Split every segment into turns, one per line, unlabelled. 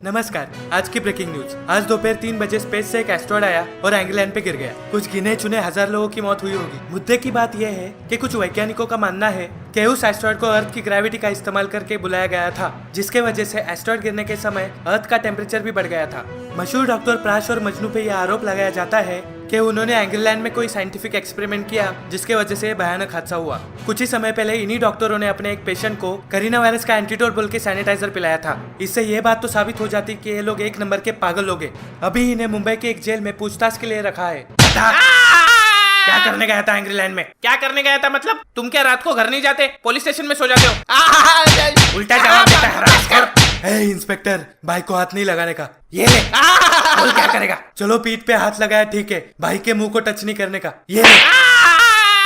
नमस्कार। आज की ब्रेकिंग न्यूज। आज दोपहर 3 बजे स्पेस से एक एस्ट्रॉयड आया और एंग्लैंड पे गिर गया। कुछ गिने चुने हजार लोगों की मौत हुई होगी। मुद्दे की बात यह है कि कुछ वैज्ञानिकों का मानना है कि उस एस्ट्रॉयड को अर्थ की ग्रेविटी का इस्तेमाल करके बुलाया गया था, जिसके वजह से एस्ट्रॉयड गिरने के समय अर्थ का टेम्परेचर भी बढ़ गया था। मशहूर डॉक्टर प्राश और मजनू पे यह आरोप लगाया जाता है कि उन्होंने एंग्लैंड में कोई साइंटिफिक एक्सपेरिमेंट किया, जिसके वजह से भयानक हादसा हुआ। कुछ ही समय पहले इन्हीं डॉक्टरों ने अपने एक पेशेंट को कोरोना वायरस का एंटीडोट बोल के सैनिटाइजर पिलाया था। इससे ये बात तो साबित हो जाती कि ये लोग एक नंबर के पागल लोग हैं। अभी इन्हें मुंबई के एक जेल में पूछताछ के लिए रखा है। क्या करने गया था एंग्लैंड में?
क्या करने गया था मतलब? तुम क्या रात को घर नहीं जाते, पुलिस स्टेशन में सो जाते हो?
उल्टा जवाब देता है हरासकर। इंस्पेक्टर, भाई को हाथ नहीं लगाने का। ये ले। बोल क्या करेगा? चलो पीठ पे हाथ लगाया ठीक है, भाई के मुंह को टच नहीं करने का। ये ले।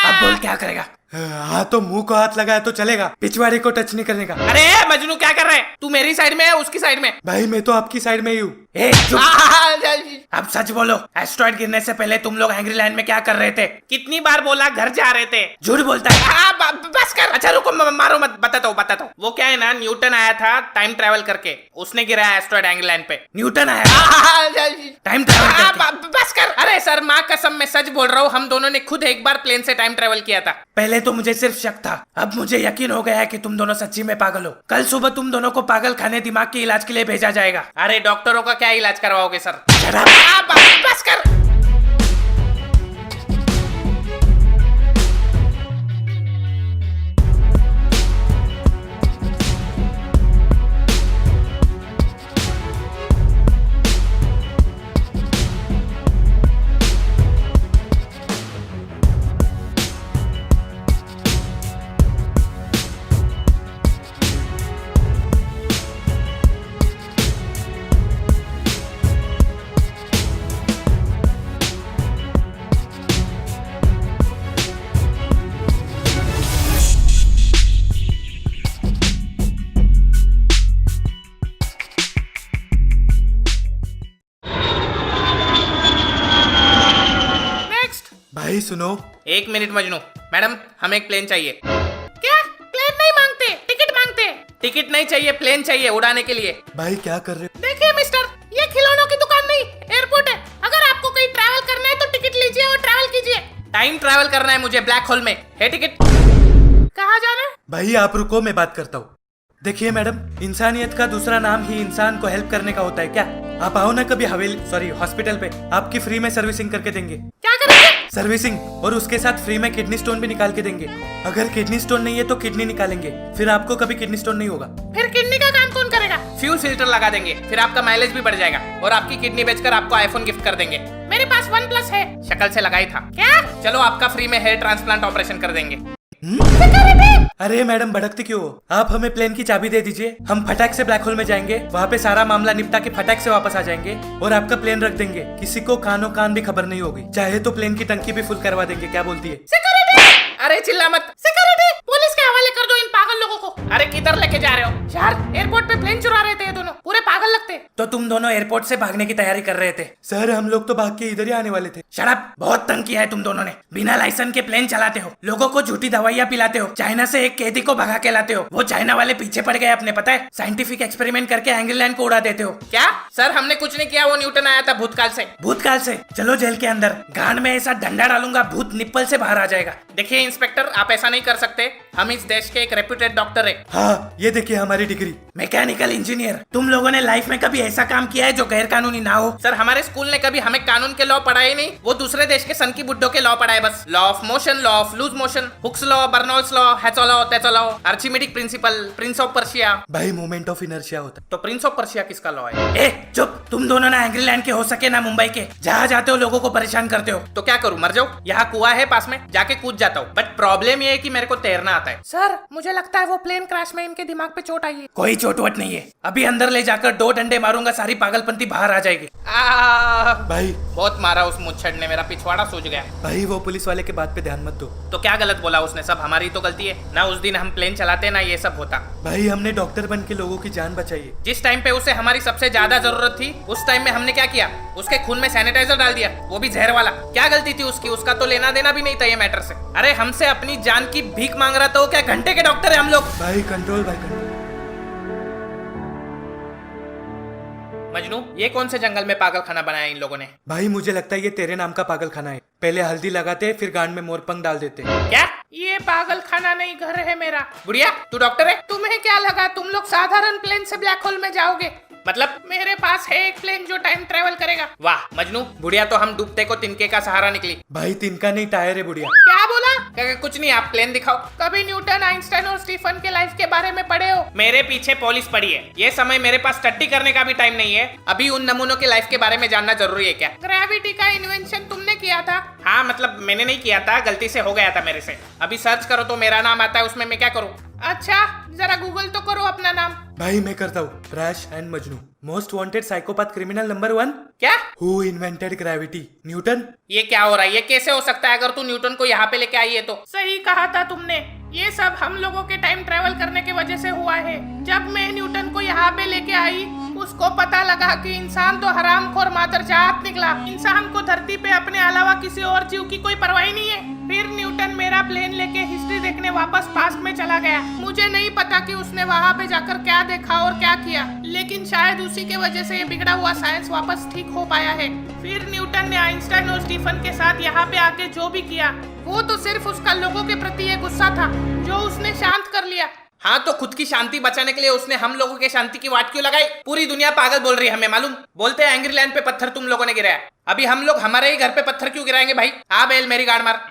अब बोल क्या करेगा? हाँ तो मुंह को हाथ लगाया तो चलेगा, पिछवाड़े को टच नहीं करने का।
अरे मजनू क्या कर रहे हैं? तू मेरी साइड में है उसकी साइड में?
भाई मैं तो आपकी साइड में ही हूँ। अब सच बोलो, एस्ट्रॉयड गिरने से पहले तुम लोग एंग्रीलैंड में क्या कर रहे थे?
कितनी बार बोला घर जा रहे थे?
झूठ बोलता है।
बस कर। अच्छा रुको, मारो मत, बताता हूँ। वो क्या है ना, न्यूटन आया था टाइम ट्रेवल करके, उसने गिराया एस्ट्रॉयड एंग्लैंड पे।
न्यूटन आया टाइम ट्रेवल करके?
बस कर। अरे सर, माँ कसम मैं सच बोल रहा हूँ, हम दोनों ने खुद एक बार प्लेन से टाइम ट्रेवल किया था।
पहले तो मुझे सिर्फ शक था, अब मुझे यकीन हो गया है कि तुम दोनों सच्ची में पागल हो। कल सुबह तुम दोनों को पागल खाने दिमाग के इलाज के लिए भेजा जाएगा।
अरे डॉक्टरों का क्या इलाज करवाओगे सर? बस कर।
भाई सुनो।
एक मिनट मजनू, मैडम हमें एक प्लेन चाहिए। क्या? प्लेन नहीं मांगते, टिकट मांगते। टिकट नहीं चाहिए, प्लेन चाहिए उड़ाने के लिए।
भाई क्या कर रहे हो?
देखिए मिस्टर, ये खिलौनों की दुकान नहीं, एयरपोर्ट है। अगर आपको कहीं ट्रैवल करना है तो टिकट लीजिए और ट्रैवल कीजिए। टाइम ट्रैवल करना है मुझे, ब्लैक होल में है टिकट। कहाँ जाना है?
भाई आप रुको, मैं बात करता हूँ। देखिए मैडम, इंसानियत का दूसरा नाम ही इंसान को हेल्प करने का होता है क्या? आप आओ ना कभी हॉस्पिटल पे, आपकी फ्री में सर्विसिंग करके देंगे।
क्या करेंगे?
सर्विसिंग, और उसके साथ फ्री में किडनी स्टोन भी निकाल के देंगे। अगर किडनी स्टोन नहीं है तो किडनी निकालेंगे, फिर आपको कभी किडनी स्टोन नहीं होगा।
फिर किडनी का काम कौन करेगा? फ्यूल फिल्टर लगा देंगे, फिर आपका माइलेज भी बढ़ जाएगा और आपकी किडनी बेचकर आपको आईफोन गिफ्ट कर देंगे। मेरे पास OnePlus है, शक्ल से लगाई था। क्या? चलो आपका फ्री में हेयर ट्रांसप्लांट ऑपरेशन कर देंगे।
अरे मैडम भड़कती क्यों हो? आप हमें प्लेन की चाबी दे दीजिए, हम फटाक से ब्लैक होल में जाएंगे, वहाँ पे सारा मामला निपटा के फटाक से वापस आ जाएंगे और आपका प्लेन रख देंगे। किसी को कानो कान भी खबर नहीं होगी। चाहे तो प्लेन की टंकी भी फुल करवा देंगे। क्या बोलती है?
सिक्योरिटी! अरे चिल्ला मत। सिक्योरिटी! पुलिस के हवाले कर दो इन पागल लोगों को। अरे किधर लेके जा रहे हो? यार एयरपोर्ट पे प्लेन चुरा रहे थे ये दोनों, पूरे पागल लगते।
तो तुम दोनों एयरपोर्ट से भागने की तैयारी कर रहे थे? सर हम लोग तो भाग के इधर ही आने वाले थे। Shut up! बहुत तंग किया है तुम दोनों ने। बिना लाइसेंस के प्लेन चलाते हो, लोगों को झूठी दवाइयाँ पिलाते हो, चाइना से एक कैदी को भगा के लाते हो, वो चाइना वाले पीछे पड़ गए अपने, पता है? साइंटिफिक एक्सपेरिमेंट करके एंग्लैंड को उड़ा देते हो। क्या सर, हमने कुछ नहीं किया, वो न्यूटन आया था भूतकाल से। भूतकाल से? चलो जेल के अंदर, गांड में ऐसा डंडा डालूंगा भूत निप्पल से बाहर आ जाएगा। देखिए इंस्पेक्टर, आप ऐसा नहीं कर सकते, हम इस देश के एक रेप्यूटेड डॉक्टर है। हाँ ये देखिए हमारी डिग्री, मैकेनिकल इंजीनियर। तुम लोगों ने लाइफ में कभी ऐसा काम किया है जो गैर कानूनी ना हो? सर हमारे स्कूल ने कभी हमें कानून के लॉ पढ़ाए नहीं, वो दूसरे देश के सन की बुड्ढों के लॉ पढ़ाए बस। Law of motion, law of loose motion, Hooke's law, Bernoulli's law, हैचो लॉ, टेचो law, Archimedic principle, prince of Persia. भाई मोमेंट ऑफ इनर्शिया होता है। तो प्रिंस ऑफ पर्शिया किसका लॉ है? ए चुप! तुम दोनों ना एंग्लैंड के हो सके ना मुंबई के, जहाँ जाते हो लोगों को परेशान करते हो। तो क्या करूँ, मर जाओ? यहाँ कुआं है पास में, जाके कूद जाता हूँ। बट प्रॉब्लम ये है कि मेरे को तैरना आता है। सर मुझे लगता है वो प्लेन क्रैश में इनके दिमाग पे चोट आई है। कोई चोट वोट नहीं है, अभी अंदर ले जाकर 2 डंडे मारूंगा, सारी पागलपंती बाहर आ जाएगी। भाई बहुत मारा उस मुच्छड़ ने, मेरा पिछवाड़ा सूज गया। भाई वो पुलिस वाले के बात पे ध्यान मत दो। तो क्या गलत बोला उसने? सब हमारी तो गलती है ना, उस दिन हम प्लेन चलाते ना ये सब होता। भाई हमने डॉक्टर बन के लोगों की जान बचाई है। जिस टाइम पे उसे हमारी सबसे ज्यादा जरूरत थी, उस टाइम में हमने क्या किया? उसके खून में सैनिटाइजर डाल दिया, वो भी जहर वाला। क्या गलती थी उसकी? उसका तो लेना देना भी नहीं था ये मैटर से। अरे हमसे अपनी जान की भीख मांग रहा था वो, क्या घंटे के डॉक्टर है हम लोग? भाई कंट्रोल, भाई कंट्रोल।
मजनू, ये कौन से जंगल में पागल खाना बनाया इन लोगों ने?
भाई मुझे लगता है ये तेरे नाम का पागल खाना है। पहले हल्दी लगाते फिर गांड में मोरपंख डाल देते।
क्या? ये पागल खाना नहीं, घर है मेरा। बुढ़िया, तू डॉक्टर है? तुम्हें क्या लगा तुम लोग साधारण प्लेन से ब्लैक होल में जाओगे? मतलब मेरे पास है एक प्लेन जो टाइम ट्रेवल करेगा। वाह मजनू, बुढ़िया तो हम डूबते को तिनके का सहारा निकली।
भाई तिनका नहीं, टायर है बुढ़िया।
क्या बोला? कुछ नहीं, आप प्लेन दिखाओ। कभी न्यूटन, आइंस्टाइन और स्टीफन के लाइफ के बारे में पढ़े हो? मेरे पीछे पॉलिश पड़ी है। ये समय मेरे पास स्टडी करने का भी टाइम नहीं है। अभी उन नमूनों के लाइफ के बारे में जानना जरूरी है क्या? ग्रेविटी का इन्वेंशन तुमने किया था? हाँ मतलब मैंने नहीं किया था, गलती से हो गया था मेरे से। अभी सर्च करो तो मेरा नाम आता है, उसमें मैं क्या करूँ? अच्छा जरा गूगल तो करो अपना नाम।
भाई मैं करता हूँ। Crash and Majnu, most wanted psychopath criminal number 1।
क्या?
Who invented gravity? न्यूटन।
ये क्या हो रहा है? ये कैसे हो सकता है? अगर तू न्यूटन को यहाँ पे लेके आई है तो। सही कहा था तुमने, ये सब हम लोगों के टाइम ट्रेवल करने की वजह से हुआ है। जब मैं न्यूटन को यहाँ पे लेके आई, उसको पता लगा कि इंसान तो हरामखोर मादरजात निकला। इंसान को धरती पे अपने अलावा किसी और जीव की कोई परवाह नहीं है। फिर न्यूटन मेरा प्लेन लेके हिस्ट्री देखने वापस पास्ट में चला गया। मुझे नहीं पता कि उसने वहाँ पे जाकर क्या देखा और क्या किया, लेकिन शायद उसी के वजह से ये बिगड़ा हुआ साइंस वापस ठीक हो पाया है। फिर न्यूटन ने आइंस्टाइन और स्टीफन के साथ यहाँ पे आके जो भी किया, वो तो सिर्फ उसका लोगों के प्रति एक गुस्सा था जो उसने शांत कर लिया। हाँ तो खुद की शांति बचाने के लिए उसने हम लोगों के शांति की वाट क्यों लगाई? पूरी दुनिया पागल बोल रही है हमें मालूम। बोलते हैं एंग्री लैंड पे पत्थर तुम लोगों ने गिराया, अभी हम लोग हमारे ही घर पे पत्थर क्यों गिराएंगे भाई? आ बेल मेरी गाड़ मार।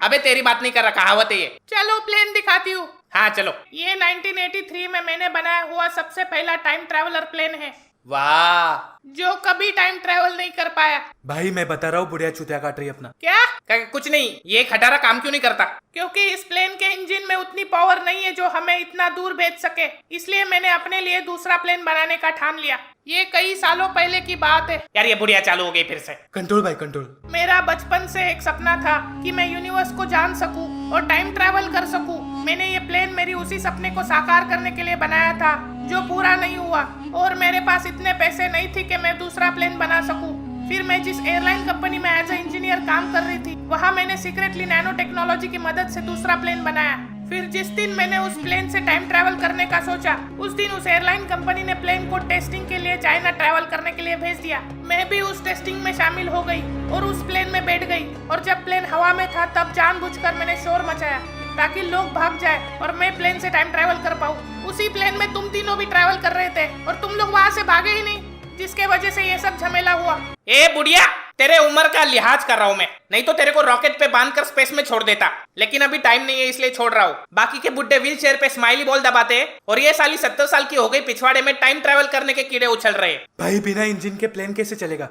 अबे तेरी बात नहीं कर रहा, कहावत है ये। चलो प्लेन दिखाती हूँ। हाँ चलो। ये 1983 में मैंने बनाया हुआ सबसे पहला टाइम ट्रैवलर प्लेन है। वाह, जो कभी टाइम ट्रैवल नहीं कर पाया।
भाई मैं बता रहा हूँ, बुढ़िया चुतिया काट रही है अपना।
क्या? कुछ नहीं, ये खटारा काम क्यों नहीं करता? क्योंकि इस प्लेन के इंजन में उतनी पावर नहीं है जो हमें इतना दूर भेज सके, इसलिए मैंने अपने लिए दूसरा प्लेन बनाने का ठान लिया। ये कई सालों पहले की बात है। यार ये बुढ़िया चालू हो गई फिर से।
कंट्रोल भाई कंट्रोल।
मेरा बचपन से एक सपना था कि मैं यूनिवर्स को जान सकूं और टाइम ट्रैवल कर सकूं। मैंने ये प्लेन मेरी उसी सपने को साकार करने के लिए बनाया था जो पूरा नहीं हुआ, और मेरे पास इतने पैसे नहीं थे कि मैं दूसरा प्लेन बना सकूं। फिर मैं जिस एयरलाइन कंपनी में एज ए इंजीनियर काम कर रही थी, वहाँ मैंने सीक्रेटली नैनो टेक्नोलॉजी की मदद से दूसरा प्लेन बनाया। फिर जिस दिन मैंने उस प्लेन से टाइम ट्रैवल करने का सोचा, उस दिन उस एयरलाइन कंपनी ने प्लेन को टेस्टिंग के लिए चाइना ट्रैवल करने के लिए भेज दिया। मैं भी उस टेस्टिंग में शामिल हो गई और उस प्लेन में बैठ गई, और जब प्लेन हवा में था तब जानबूझकर मैंने शोर मचाया ताकि लोग भाग जाए और मैं प्लेन से टाइम ट्रैवल कर पाऊँ। उसी प्लेन में तुम तीनों भी ट्रैवल कर रहे थे और तुम लोग वहाँ से भागे ही नहीं, जिसके वजह से ये सब झमेला हुआ। ए बुढ़िया, तेरे उम्र का लिहाज कर रहा हूँ मैं, नहीं तो तेरे को रॉकेट पे बांधकर स्पेस में छोड़ देता, लेकिन अभी टाइम नहीं है इसलिए छोड़ रहा हूँ। बाकी के बुड्ढे व्हील चेयर पे स्माइली बॉल दबाते हैं और ये साली 70 साल की हो गई, पिछवाड़े में टाइम ट्रैवल करने के कीड़े उछल रहे हैं।
भाई बिना इंजन के प्लेन कैसे चलेगा?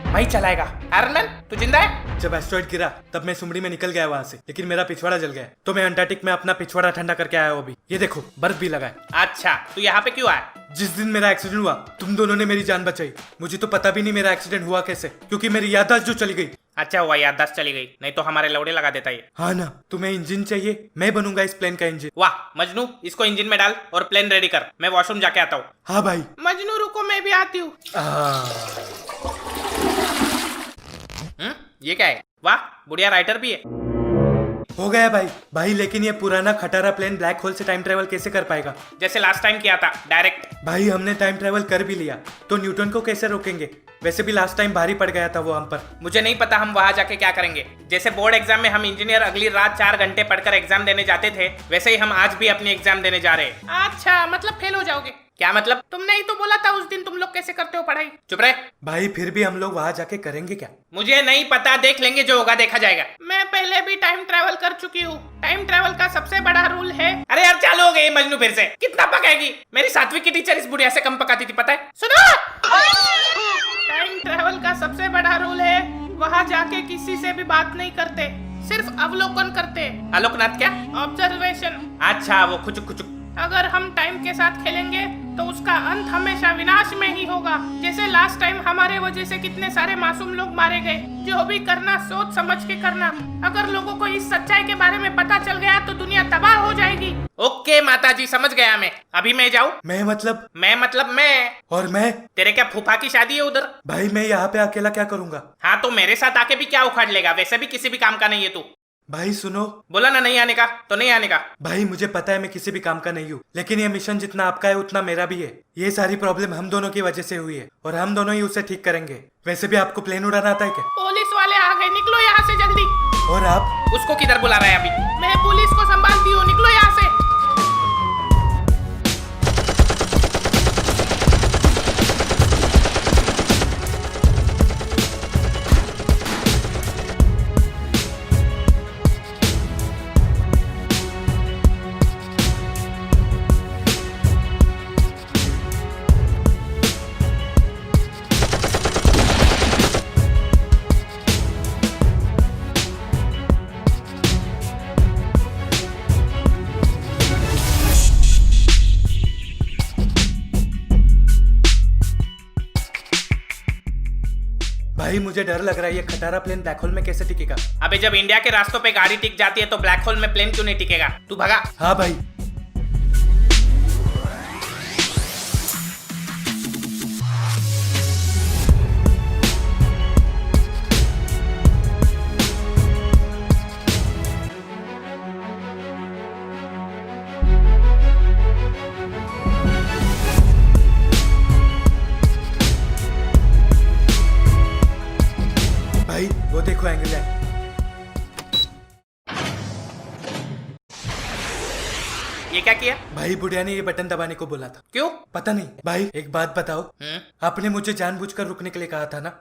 भाई चलाएगा। आयरन तू जिंदा है?
जब एस्ट्रॉइड गिरा तब मैं सुमड़ी में निकल गया वहाँ से, लेकिन मेरा पिछवाड़ा जल गया, तो मैं अंटार्कटिक में अपना पिछवाड़ा ठंडा करके आया हूँ अभी। ये देखो बर्फ भी लगा है।
अच्छा तू यहाँ पे क्यों आया?
जिस दिन मेरा एक्सीडेंट हुआ तुम दोनों ने मेरी जान बचाई। मुझे तो पता भी नहीं मेरा एक्सीडेंट हुआ कैसे, क्योंकि मेरी याददाश्त जो चली गई।
अच्छा हुआ याददाश्त चली गई, नहीं तो हमारे लौड़े लगा देता ये।
हाँ ना, तुम्हें इंजन चाहिए, मैं बनूंगा इस प्लेन का इंजन।
वाह मजनू, इसको इंजन में डाल और प्लेन रेडी कर, मैं वॉशरूम जाके आता हूँ।
हाँ भाई।
मजनू रुको, मैं भी आती हूँ। ये क्या है? वाह बुढ़िया राइटर भी है।
हो गया भाई। भाई लेकिन ये पुराना खटारा प्लेन ब्लैक होल से टाइम ट्रेवल कैसे कर पाएगा?
जैसे लास्ट टाइम किया था डायरेक्ट।
भाई हमने टाइम ट्रेवल कर भी लिया तो न्यूटन को कैसे रोकेंगे? वैसे भी लास्ट टाइम भारी पड़ गया था वो हम पर।
मुझे नहीं पता हम वहां जाके क्या करेंगे। जैसे बोर्ड एग्जाम में हम इंजीनियर अगली रात 4 घंटे पढ़कर एग्जाम देने जाते थे, वैसे ही हम आज भी अपनी एग्जाम देने जा रहे हैं। अच्छा मतलब फेल हो जाओगे? क्या मतलब? तुमने ही तो बोला था उस दिन तुम लोग कैसे करते हो पढ़ाई। चुप रहे।
भाई फिर भी हम लोग वहाँ जाके करेंगे क्या?
मुझे नहीं पता, देख लेंगे, जो होगा देखा जाएगा। मैं पहले भी टाइम ट्रैवल कर चुकी हूँ। टाइम ट्रैवल का सबसे बड़ा रूल है। अरे यार चालू हो गई मजनू फिर से, कितना पकाएगी? मेरी 7वीं की टीचर इस बुढ़िया से कम पकाती थी पता है। सुनो, टाइम ट्रैवल का सबसे बड़ा रूल है वहाँ जाके किसी से भी बात नहीं करते, सिर्फ अवलोकन करते। अवलोकनाथ क्या? ऑब्जर्वेशन। अच्छा वो खुचुक खुचुक। अगर हम टाइम के साथ खेलेंगे तो उसका अंत हमेशा विनाश में ही होगा। जैसे लास्ट टाइम हमारे वजह से कितने सारे मासूम लोग मारे गए। जो भी करना सोच समझ के करना। अगर लोगों को इस सच्चाई के बारे में पता चल गया तो दुनिया तबाह हो जाएगी। ओके माताजी, समझ गया मैं। अभी मैं जाऊँ?
मैं मतलब
मैं।
और मैं?
तेरे क्या फूफा की शादी है उधर?
भाई मैं यहाँ पे अकेला क्या करूँगा?
हाँ तो मेरे साथ आके भी क्या उखाड़ लेगा? वैसे भी किसी भी काम का नहीं है तू।
भाई सुनो।
बोला ना नहीं आने का तो नहीं आने का।
भाई मुझे पता है मैं किसी भी काम का नहीं हूँ, लेकिन ये मिशन जितना आपका है उतना मेरा भी है। ये सारी प्रॉब्लम हम दोनों की वजह से हुई है और हम दोनों ही उसे ठीक करेंगे। वैसे भी आपको प्लेन उड़ाना आता है क्या?
पुलिस वाले आ गए, निकलो यहाँ से जल्दी।
और आप?
उसको किधर बुला रहे हैं अभी? मैं पुलिस को संभालती हूँ, निकलो यहाँ से।
भाई मुझे डर लग रहा है, ये खटारा प्लेन ब्लैक होल में कैसे टिकेगा?
अबे जब इंडिया के रास्तों पे गाड़ी टिक जाती है तो ब्लैक होल में प्लेन क्यों नहीं टिकेगा? तू भगा।
हाँ भाई। भाई वो देखो एंगल है।
ये क्या किया?
भाई बुढ़िया ने ये बटन दबाने को बोला था।
क्यों?
पता नहीं। भाई एक बात बताओ, आपने मुझे जानबूझकर रुकने के लिए कहा था ना?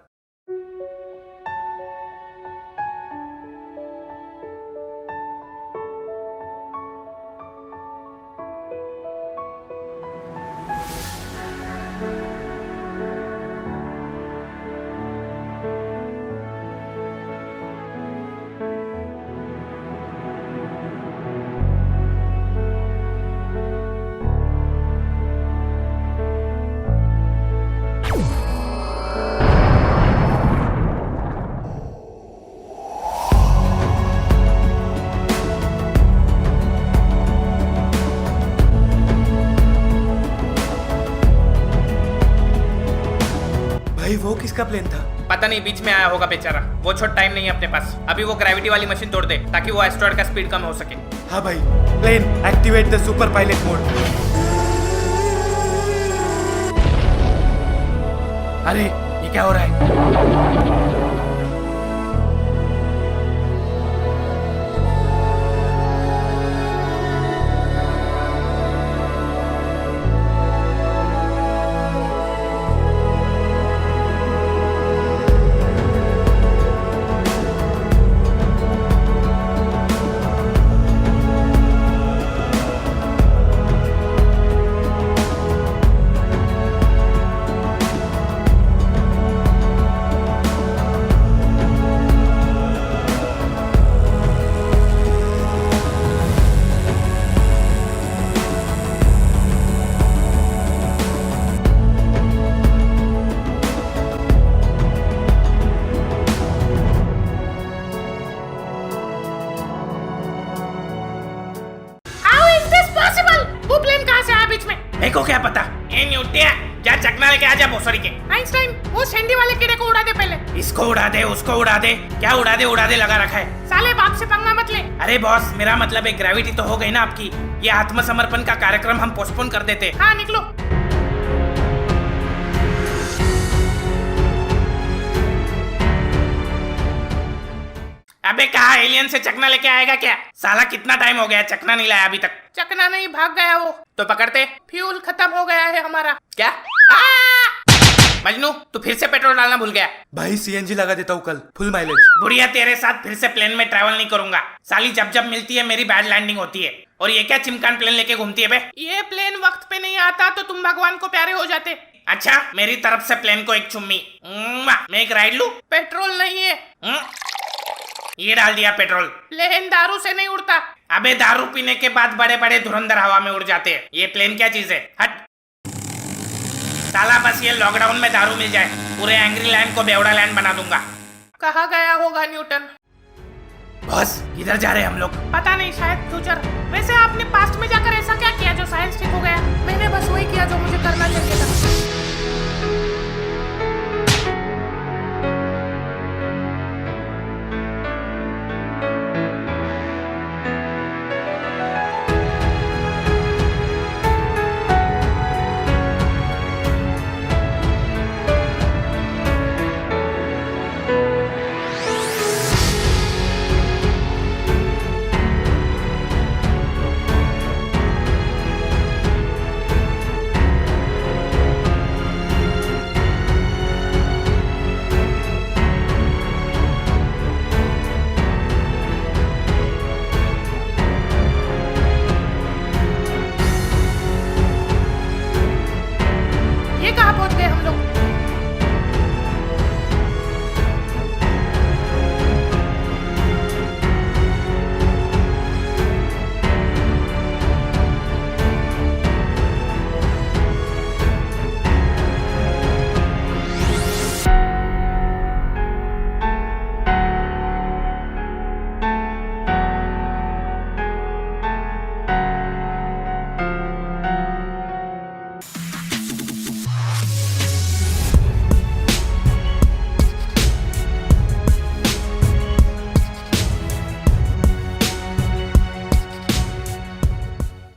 भाई वो किसका प्लेन था?
पता नहीं, बीच में आया होगा बेचारा। वो छोट टाइम नहीं है अपने पास। अभी वो ग्रेविटी वाली मशीन तोड़ दे ताकि वो एस्ट्रॉयड का स्पीड कम हो सके।
हाँ भाई। Plane activate the super pilot mode. अरे ये क्या हो रहा है?
देखो क्या पता। ये न्यूटिया जा चकना लेके आजा भोसड़ी के। आइंस्टाइन वो सैंडी वाले कीड़े को उड़ा दे पहले। इसको उड़ा दे, उसको उड़ा दे। क्या उड़ा दे लगा रखा है। साले बाप से पंगा मत ले। अरे बॉस मेरा मतलब है ग्रेविटी तो हो गई ना आपकी। ये आत्मसमर्पण का कार्यक्रम हम पोस्टपोन कर देते। हाँ निकलो। अबे कहा एलियन से चकना लेके आएगा क्या? साला कितना टाइम हो गया चकना नहीं लाया अभी तक। चकना नहीं, भाग गया वो। तो पकड़ते। फ्यूल खत्म हो गया है हमारा। क्या? मजनू तू फिर से पेट्रोल डालना भूल गया।
भाई सीएनजी लगा देता हूँ कल, फुल माइलेज।
बुढ़िया तेरे साथ फिर से प्लेन में ट्रैवल नहीं करूंगा। साली जब जब मिलती है मेरी बैड लैंडिंग होती है। और ये क्या चिमकान प्लेन लेके घूमती है बे? ये प्लेन वक्त पे नहीं आता तो तुम भगवान को प्यारे हो जाते। अच्छा मेरी तरफ से प्लेन को एक चुम्मी। मैं एक राइड लूं? पेट्रोल नहीं है। ये डाल दिया पेट्रोल। लेकिन दारू से नहीं उड़ता। अबे दारू पीने के बाद बड़े बड़े धुरंधर हवा में उड़ जाते हैं। ये प्लेन क्या चीज है? हट साला, बस ये लॉकडाउन में दारू मिल जाए पूरे एंग्री लैंड को बेवड़ा लैंड बना दूंगा। कहाँ गया होगा न्यूटन? बस किधर जा रहे हैं हम लोग? पता नहीं, शायद फ्यूचर। वैसे आपने पास्ट में जाकर